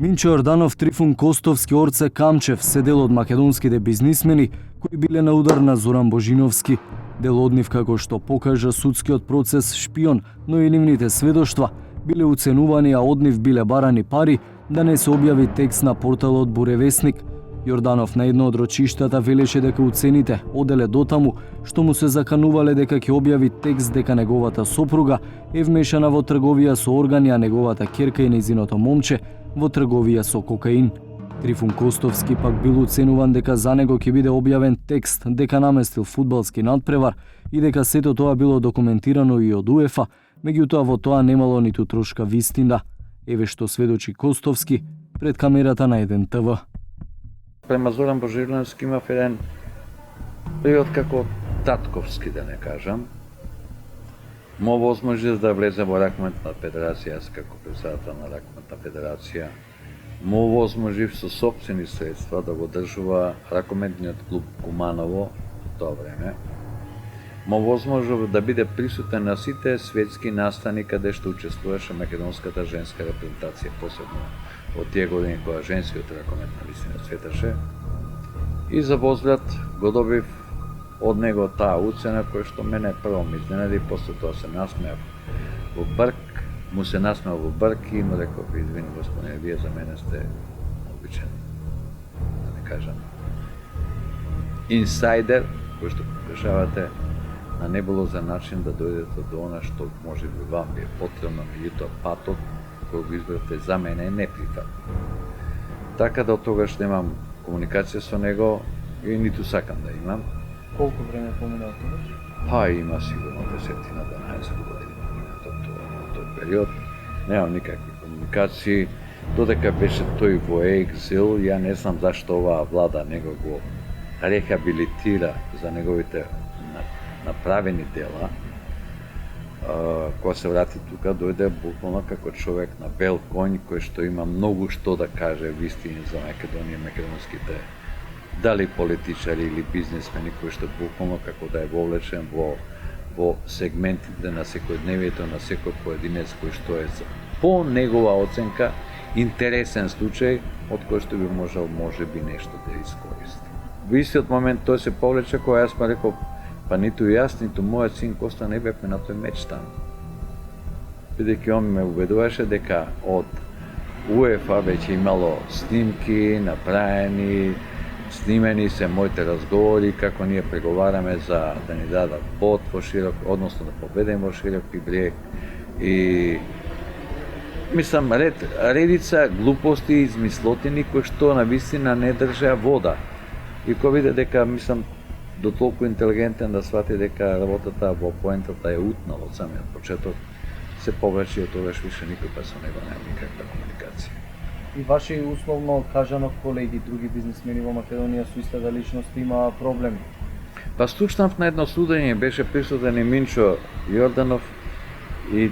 Минчо Јорданов, Трифун Костовски, Орце Камчев се дел од македонските бизнисмени кои биле на удар на Зоран Божиновски. Дел од нив, како што покажа судскиот процес, шпион, но и нивните сведоштва биле уценувани, а од нив биле барани пари да не се објави текст на порталот Буревесник. Јорданов на едно од рочиштата велеше дека уцените оделе дотаму што му се заканувале дека ќе објави текст дека неговата сопруга е вмешана во трговија со органи, а неговата ќерка и нејзиното момче во трговија со кокаин. Трифун Костовски пак бил уценуван дека за него ќе биде објавен текст дека наместил фудбалски надпревар и дека сето тоа било документирано и од УЕФА, меѓутоа во тоа немало ниту трошка вистина. Еве што сведочи Костовски пред камерата на 1 ТВ. Према Зоран Божиновски имав еден период како татковски, да не кажам. Мо возможност да влезе во ракметна федерација, јас како председател на ракметна федерација. Мо возможив со сопствени средства да го држува ракометниот клуб Куманово во тоа време. Мо возможив да биде присутен на сите светски настани каде што учествуваше македонската женска репрезентација, посебно од тие години кога женскиот ракомет навистина светаше. И за возврат го добив од него таа уцена која што мене прво ме изненади, после тоа се насмеав во брк, му се насмеав во брк и му реков: извини господине, вие за мене сте обичен, да не кажам, инсайдер, кој што покажавате на небулозен начин да дојдете до она што може би вам би е потребно, меѓутоа патот кој го избравте за мене е неприфатлив. Така да од тогаш немам комуникација со него и ниту сакам да имам. Колку време помина од тогаш? Па има сигурно 10-12 години од тој период. Немам никакви комуникации. Додека беше тој во екзил, ја не знам зашто оваа влада него го рехабилитира за неговите направени дела. Кога се врати тука, дојде буквално како човек на бел конј кој што има многу што да каже вистини за Македонија, македонските дали политичари или бизнисмени кои што буквално како да е вовлечен во сегментите на секојдневието на секој поединец кој што е по негова оценка интересен случај од кој што би можел можеби нешто да искористи. Во истиот момент тој се повлече кога јас му реков: па ниту јас, ниту мојот син Коста не бевме на тој меч таму. Бидејќи он ме убедуваше дека од УЕФА веќе имало снимки, направени, снимени се моите разговори, како ние преговараме за да ни дадат бод во широк, односно да победиме во широки брег. И мислам, редица глупости и измислотини кои што на вистина не држеа вода. И кога виде дека, мислам, до толку интелигентен да свати дека работата во поентата е утнала од самиот почеток, се повлече и од тогаш више никој па со него нема никаква комуникација. И ваши условно кажано колеги, други бизнисмени во Македонија со истата личност има проблеми? Па слушнав на едно судење, беше присутен и Минчо Јорданов и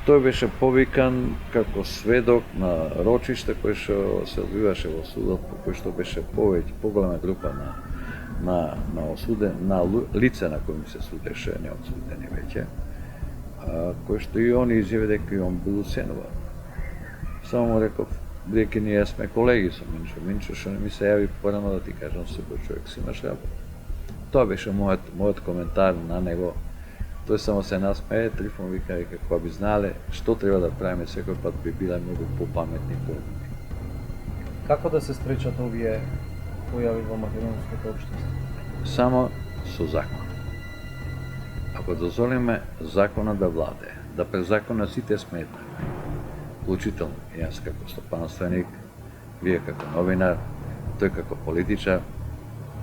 тој беше повикан како сведок на рочиште кој што се одвиваше во судот, по кој што беше поголема група на лица на кои се судеше, не одсудени веќе, кој што и они изјави дека и он бил уценуван. Само му реков, бидејќи ние сме колеги со Минчо, што не ми се јави порано да ти кажам секој човек си имаш работа. Тоа беше мојот коментар на него. Тој само се насмее, Трифун вика, кога би знаеле што треба да правиме секој пат би биле многу попаметни и поумни. Како да се спречат овие појави во македонското општество? Само со закон. Ако дозволиме законот да владее, да пред законот сите сме еднакви, вклучително јас како стопанственик, вие како новинар, тој како политичар,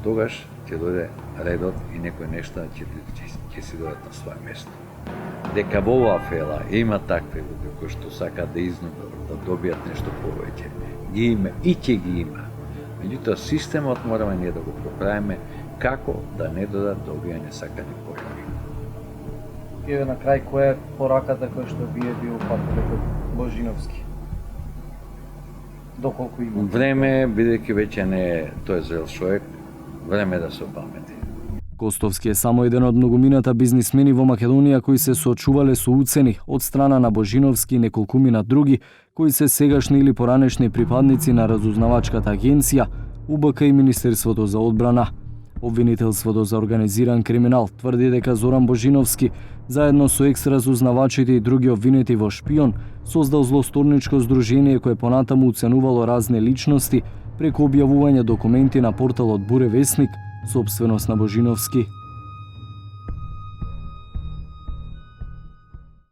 тогаш ќе дојде редот и некој нешта ќе си дојдат на своје место. Дека во оваа фела има такви луѓе кои што сакаат да изнудат, да добијат нешто повеќе, ги има и ќе ги има. Меѓутоа системот мораме ние да го поправиме како да не додат до овие несакани појави. И на крај, која е пораката која што вие би упатиле кон Божиновски? Доколку има? Време, бидејќи веќе не е тој зрел човек, време е да се опамети. Костовски е само еден од многумината бизнисмени во Македонија кои се соочувале со уцени од страна на Божиновски и неколкумина други кои се сегашни или поранешни припадници на разузнавачката агенција, УБК и Министерството за одбрана. Обвинителството за организиран криминал тврди дека Зоран Божиновски, заедно со екс-разузнавачите и други обвинети во шпион, создал злосторничко здружение кое понатаму уценувало разни личности преку објавување документи на порталот Буре Весник, сопственост на Божиновски.